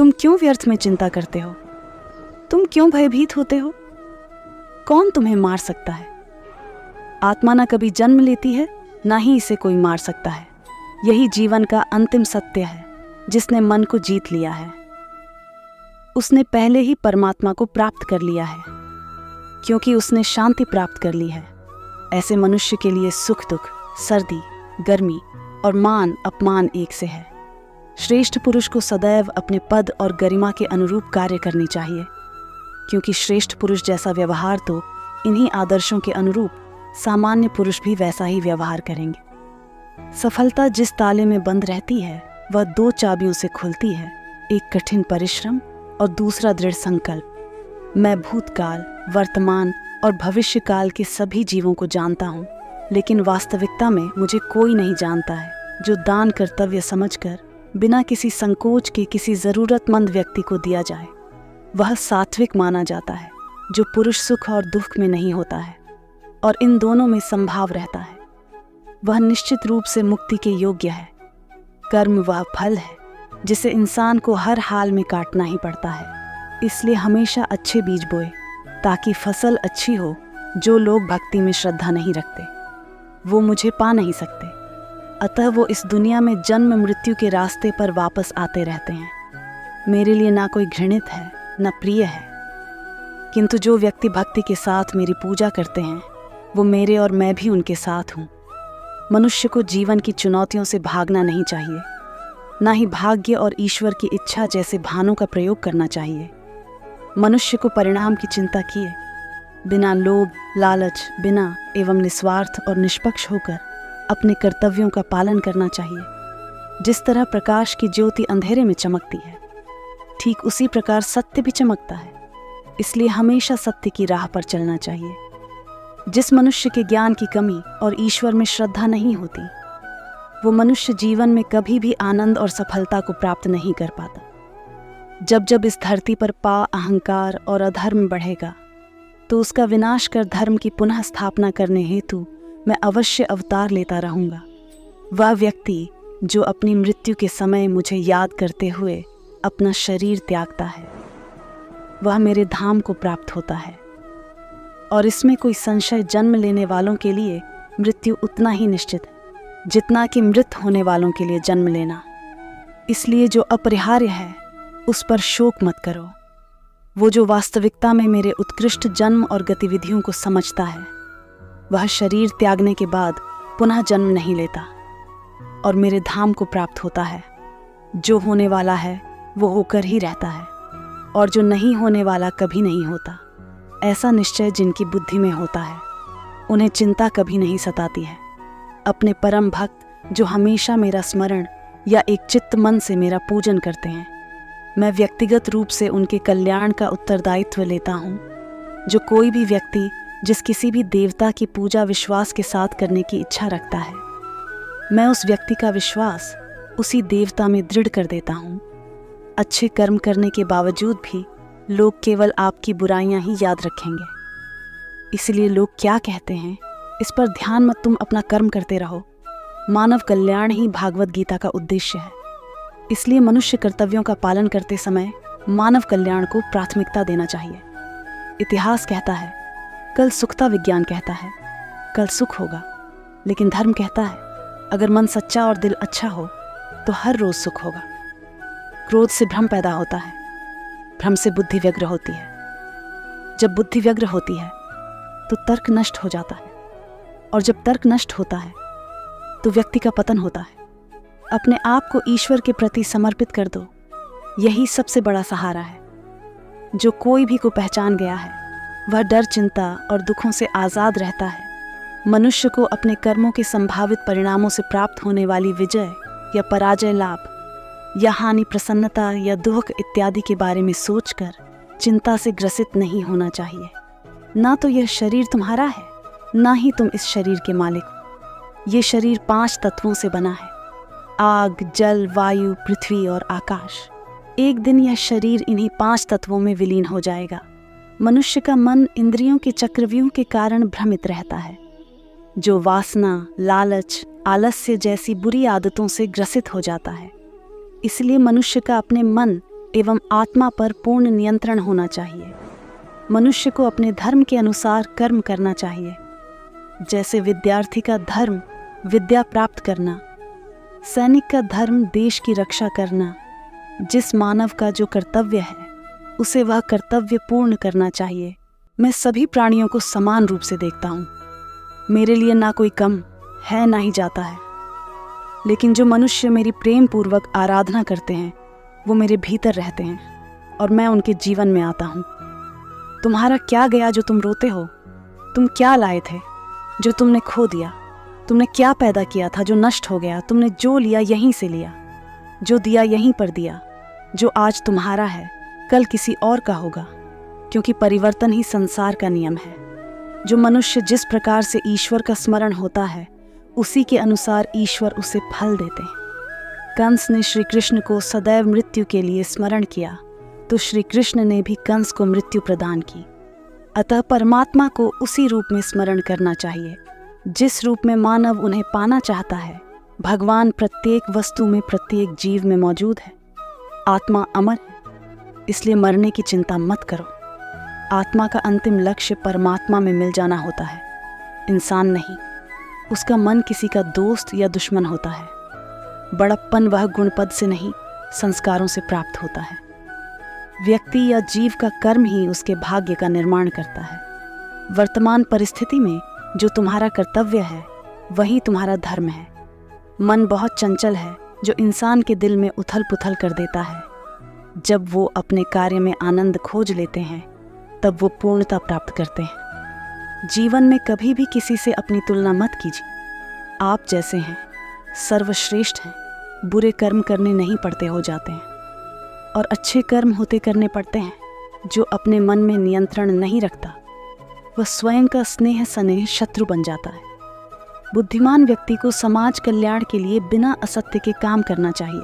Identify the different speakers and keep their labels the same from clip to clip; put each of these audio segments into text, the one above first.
Speaker 1: तुम क्यों व्यर्थ में चिंता करते हो? तुम क्यों भयभीत होते हो? कौन तुम्हें मार सकता है? आत्मा ना कभी जन्म लेती है, ना ही इसे कोई मार सकता है। यही जीवन का अंतिम सत्य है। जिसने मन को जीत लिया है, उसने पहले ही परमात्मा को प्राप्त कर लिया है, क्योंकि उसने शांति प्राप्त कर ली है। ऐसे मनुष्य के लिए सुख दुख, सर्दी गर्मी और मान अपमान एक से है। श्रेष्ठ पुरुष को सदैव अपने पद और गरिमा के अनुरूप कार्य करनी चाहिए, क्योंकि श्रेष्ठ पुरुष जैसा व्यवहार तो इन्हीं आदर्शों के अनुरूप सामान्य पुरुष भी वैसा ही व्यवहार करेंगे। सफलता जिस ताले में बंद रहती है वह 2 चाबियों से खुलती है, एक कठिन परिश्रम और दूसरा दृढ़ संकल्प। मैं भूतकाल, वर्तमान और भविष्य काल के सभी जीवों को जानता हूँ, लेकिन वास्तविकता में मुझे कोई नहीं जानता है। जो दान कर्तव्य समझकर बिना किसी संकोच के किसी ज़रूरतमंद व्यक्ति को दिया जाए, वह सात्विक माना जाता है। जो पुरुष सुख और दुख में नहीं होता है और इन दोनों में संभाव रहता है, वह निश्चित रूप से मुक्ति के योग्य है। कर्म वह फल है जिसे इंसान को हर हाल में काटना ही पड़ता है। इसलिए हमेशा अच्छे बीज बोए ताकि फसल अच्छी हो। जो लोग भक्ति में श्रद्धा नहीं रखते वो मुझे पा नहीं सकते, अतः वो इस दुनिया में जन्म मृत्यु के रास्ते पर वापस आते रहते हैं। मेरे लिए ना कोई घृणित है न प्रिय है, किंतु जो व्यक्ति भक्ति के साथ मेरी पूजा करते हैं वो मेरे और मैं भी उनके साथ हूँ। मनुष्य को जीवन की चुनौतियों से भागना नहीं चाहिए, ना ही भाग्य और ईश्वर की इच्छा जैसे भानों का प्रयोग करना चाहिए। मनुष्य को परिणाम की चिंता किए बिना लोभ लालच बिना एवं निस्वार्थ और निष्पक्ष होकर अपने कर्तव्यों का पालन करना चाहिए। जिस तरह प्रकाश की ज्योति अंधेरे में चमकती है, ठीक उसी प्रकार सत्य भी चमकता है। इसलिए हमेशा सत्य की राह पर चलना चाहिए। जिस मनुष्य के ज्ञान की कमी और ईश्वर में श्रद्धा नहीं होती, वो मनुष्य जीवन में कभी भी आनंद और सफलता को प्राप्त नहीं कर पाता। जब जब इस धरती पर अहंकार और अधर्म बढ़ेगा, तो उसका विनाश कर धर्म की पुनः स्थापना करने हेतु मैं अवश्य अवतार लेता रहूँगा। वह व्यक्ति जो अपनी मृत्यु के समय मुझे याद करते हुए अपना शरीर त्यागता है, वह मेरे धाम को प्राप्त होता है। और इसमें कोई संशय जन्म लेने वालों के लिए मृत्यु उतना ही निश्चित है जितना कि मृत होने वालों के लिए जन्म लेना। इसलिए जो अपरिहार्य है उस पर शोक मत करो। वो जो वास्तविकता में मेरे उत्कृष्ट जन्म और गतिविधियों को समझता है, वह शरीर त्यागने के बाद पुनः जन्म नहीं लेता और मेरे धाम को प्राप्त होता है। जो होने वाला है वो होकर ही रहता है, और जो नहीं होने वाला कभी नहीं होता। ऐसा निश्चय जिनकी बुद्धि में होता है, उन्हें चिंता कभी नहीं सताती है। अपने परम भक्त जो हमेशा मेरा स्मरण या एक चित्त मन से मेरा पूजन करते हैं, मैं व्यक्तिगत रूप से उनके कल्याण का उत्तरदायित्व लेता हूँ। जो कोई भी व्यक्ति जिस किसी भी देवता की पूजा विश्वास के साथ करने की इच्छा रखता है, मैं उस व्यक्ति का विश्वास उसी देवता में दृढ़ कर देता हूँ। अच्छे कर्म करने के बावजूद भी लोग केवल आपकी बुराइयां ही याद रखेंगे। इसलिए लोग क्या कहते हैं इस पर ध्यान मत, तुम अपना कर्म करते रहो। मानव कल्याण ही भागवत गीता का उद्देश्य है। इसलिए मनुष्य कर्तव्यों का पालन करते समय मानव कल्याण को प्राथमिकता देना चाहिए। इतिहास कहता है कल सुखता, विज्ञान कहता है कल सुख होगा, लेकिन धर्म कहता है अगर मन सच्चा और दिल अच्छा हो तो हर रोज सुख होगा। क्रोध से भ्रम पैदा होता है, भ्रम से बुद्धि व्यग्र होती है। जब बुद्धि व्यग्र होती है तो तर्क नष्ट हो जाता है, और जब तर्क नष्ट होता है तो व्यक्ति का पतन होता है। अपने आप को ईश्वर के प्रति समर्पित कर दो, यही सबसे बड़ा सहारा है। जो कोई भी को पहचान गया है वह डर, चिंता और दुखों से आज़ाद रहता है। मनुष्य को अपने कर्मों के संभावित परिणामों से प्राप्त होने वाली विजय या पराजय, लाभ या हानि, प्रसन्नता या दुख इत्यादि के बारे में सोचकर चिंता से ग्रसित नहीं होना चाहिए। ना तो यह शरीर तुम्हारा है, ना ही तुम इस शरीर के मालिक हो। ये शरीर 5 तत्वों से बना है, आग, जल, वायु, पृथ्वी और आकाश। एक दिन यह शरीर इन्हीं 5 तत्वों में विलीन हो जाएगा। मनुष्य का मन इंद्रियों के चक्रव्यूह के कारण भ्रमित रहता है, जो वासना, लालच, आलस्य जैसी बुरी आदतों से ग्रसित हो जाता है। इसलिए मनुष्य का अपने मन एवं आत्मा पर पूर्ण नियंत्रण होना चाहिए। मनुष्य को अपने धर्म के अनुसार कर्म करना चाहिए। जैसे विद्यार्थी का धर्म विद्या प्राप्त करना, सैनिक का धर्म देश की रक्षा करना, जिस मानव का जो कर्तव्य है उसे वह कर्तव्य पूर्ण करना चाहिए। मैं सभी प्राणियों को समान रूप से देखता हूँ। मेरे लिए ना कोई कम है ना ही जाता है। लेकिन जो मनुष्य मेरी प्रेम पूर्वक आराधना करते हैं वो मेरे भीतर रहते हैं और मैं उनके जीवन में आता हूँ। तुम्हारा क्या गया जो तुम रोते हो? तुम क्या लाए थे जो तुमने खो दिया? तुमने क्या पैदा किया था जो नष्ट हो गया? तुमने जो लिया यहीं से लिया, जो दिया यहीं पर दिया। जो आज तुम्हारा है कल किसी और का होगा, क्योंकि परिवर्तन ही संसार का नियम है। जो मनुष्य जिस प्रकार से ईश्वर का स्मरण होता है उसी के अनुसार ईश्वर उसे फल देते हैं। कंस ने श्री कृष्ण को सदैव मृत्यु के लिए स्मरण किया तो श्री कृष्ण ने भी कंस को मृत्यु प्रदान की। अतः परमात्मा को उसी रूप में स्मरण करना चाहिए जिस रूप में मानव उन्हें पाना चाहता है। भगवान प्रत्येक वस्तु में, प्रत्येक जीव में मौजूद है। आत्मा अमर है, इसलिए मरने की चिंता मत करो। आत्मा का अंतिम लक्ष्य परमात्मा में मिल जाना होता है, इंसान नहीं। उसका मन किसी का दोस्त या दुश्मन होता है। बड़प्पन वह गुणपद से नहीं, संस्कारों से प्राप्त होता है। व्यक्ति या जीव का कर्म ही उसके भाग्य का निर्माण करता है। वर्तमान परिस्थिति में जो तुम्हारा कर्तव्य है वही तुम्हारा धर्म है। मन बहुत चंचल है जो इंसान के दिल में उथल पुथल कर देता है। जब वो अपने कार्य में आनंद खोज लेते हैं तब वो पूर्णता प्राप्त करते हैं। जीवन में कभी भी किसी से अपनी तुलना मत कीजिए। आप जैसे हैं सर्वश्रेष्ठ हैं। बुरे कर्म करने नहीं पड़ते हो जाते हैं और अच्छे कर्म होते करने पड़ते हैं। जो अपने मन में नियंत्रण नहीं रखता वह स्वयं का स्नेह स्नेह शत्रु बन जाता है। बुद्धिमान व्यक्ति को समाज कल्याण के लिए बिना असत्य के काम करना चाहिए।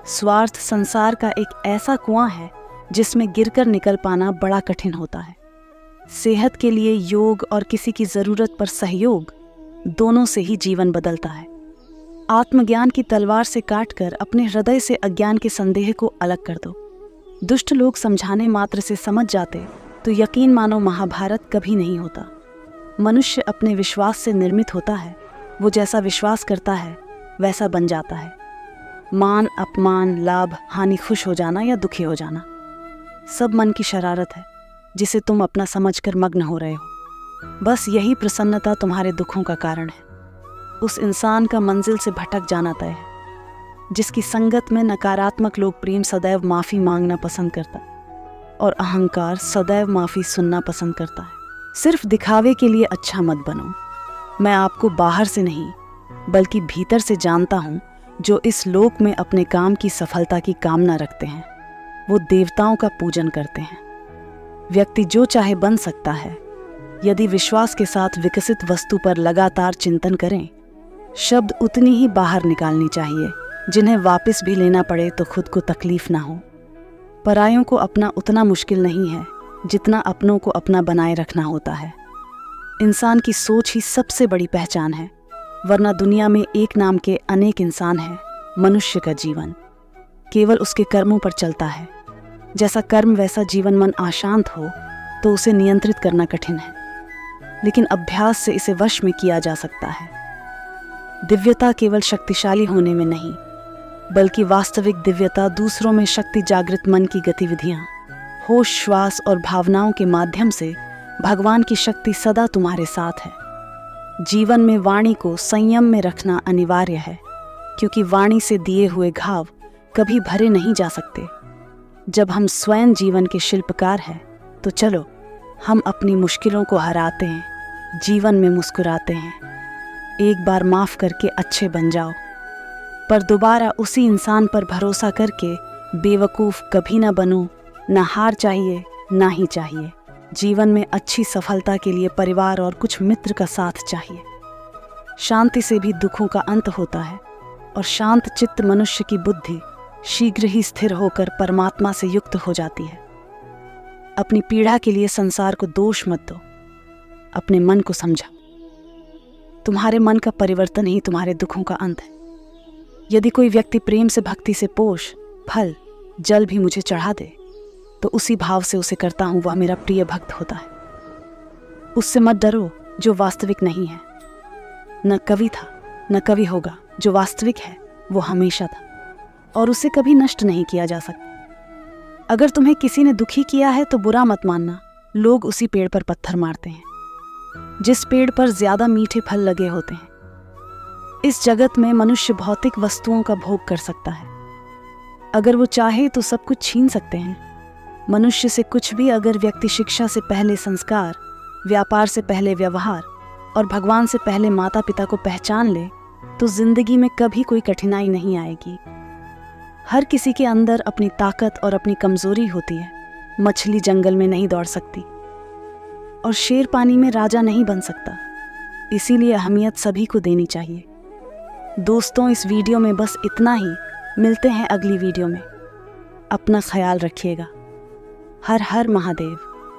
Speaker 1: स्वार्थ संसार का एक ऐसा कुआं है जिसमें गिरकर निकल पाना बड़ा कठिन होता है। सेहत के लिए योग और किसी की ज़रूरत पर सहयोग, दोनों से ही जीवन बदलता है। आत्मज्ञान की तलवार से काटकर अपने हृदय से अज्ञान के संदेह को अलग कर दो। दुष्ट लोग समझाने मात्र से समझ जाते तो यकीन मानो महाभारत कभी नहीं होता। मनुष्य अपने विश्वास से निर्मित होता है। वो जैसा विश्वास करता है वैसा बन जाता है। मान अपमान, लाभ हानि, खुश हो जाना या दुखी हो जाना, सब मन की शरारत है जिसे तुम अपना समझकर मग्न हो रहे हो। बस यही प्रसन्नता तुम्हारे दुखों का कारण है। उस इंसान का मंजिल से भटक जाना तय है जिसकी संगत में नकारात्मक लोग प्रेम सदैव माफ़ी मांगना पसंद करता है और अहंकार सदैव माफ़ी सुनना पसंद करता है। सिर्फ दिखावे के लिए अच्छा मत बनो। मैं आपको बाहर से नहीं बल्कि भीतर से जानता हूँ। जो इस लोक में अपने काम की सफलता की कामना रखते हैं वो देवताओं का पूजन करते हैं। व्यक्ति जो चाहे बन सकता है यदि विश्वास के साथ विकसित वस्तु पर लगातार चिंतन करें। शब्द उतनी ही बाहर निकालनी चाहिए जिन्हें वापस भी लेना पड़े तो खुद को तकलीफ ना हो। परायों को अपना उतना मुश्किल नहीं है जितना अपनों को अपना बनाए रखना होता है। इंसान की सोच ही सबसे बड़ी पहचान है, वरना दुनिया में एक नाम के अनेक इंसान हैं। मनुष्य का जीवन केवल उसके कर्मों पर चलता है। जैसा कर्म वैसा जीवन। मन अशांत हो तो उसे नियंत्रित करना कठिन है, लेकिन अभ्यास से इसे वश में किया जा सकता है। दिव्यता केवल शक्तिशाली होने में नहीं बल्कि वास्तविक दिव्यता दूसरों में शक्ति जागृत मन की गतिविधियां, होश, श्वास और भावनाओं के माध्यम से भगवान की शक्ति सदा तुम्हारे साथ है। जीवन में वाणी को संयम में रखना अनिवार्य है, क्योंकि वाणी से दिए हुए घाव कभी भरे नहीं जा सकते। जब हम स्वयं जीवन के शिल्पकार हैं तो चलो हम अपनी मुश्किलों को हराते हैं, जीवन में मुस्कुराते हैं। एक बार माफ करके अच्छे बन जाओ, पर दोबारा उसी इंसान पर भरोसा करके बेवकूफ़ कभी ना बनो। ना हार चाहिए ना ही चाहिए। जीवन में अच्छी सफलता के लिए परिवार और कुछ मित्र का साथ चाहिए। शांति से भी दुखों का अंत होता है और शांत चित्त मनुष्य की बुद्धि शीघ्र ही स्थिर होकर परमात्मा से युक्त हो जाती है। अपनी पीड़ा के लिए संसार को दोष मत दो, अपने मन को समझा। तुम्हारे मन का परिवर्तन ही तुम्हारे दुखों का अंत है। यदि कोई व्यक्ति प्रेम से भक्ति से पोष, फल जल भी मुझे चढ़ा दे तो उसी भाव से उसे करता हूँ, वह मेरा प्रिय भक्त होता है। उससे मत डरो जो वास्तविक नहीं है। न कवि था न कवि होगा, जो वास्तविक है वो हमेशा था और उसे कभी नष्ट नहीं किया जा सकता। अगर तुम्हें किसी ने दुखी किया है तो बुरा मत मानना, लोग उसी पेड़ पर पत्थर मारते हैं जिस पेड़ पर ज्यादा मीठे फल लगे होते हैं। इस जगत में मनुष्य भौतिक वस्तुओं का भोग कर सकता है, अगर वो चाहे तो सब कुछ छीन सकते हैं। मनुष्य से कुछ भी अगर व्यक्ति शिक्षा से पहले संस्कार, व्यापार से पहले व्यवहार और भगवान से पहले माता पिता को पहचान ले तो जिंदगी में कभी कोई कठिनाई नहीं आएगी। हर किसी के अंदर अपनी ताकत और अपनी कमजोरी होती है। मछली जंगल में नहीं दौड़ सकती और शेर पानी में राजा नहीं बन सकता, इसीलिए अहमियत सभी को देनी चाहिए। दोस्तों, इस वीडियो में बस इतना ही। मिलते हैं अगली वीडियो में। अपना ख्याल रखिएगा। हर हर महादेव।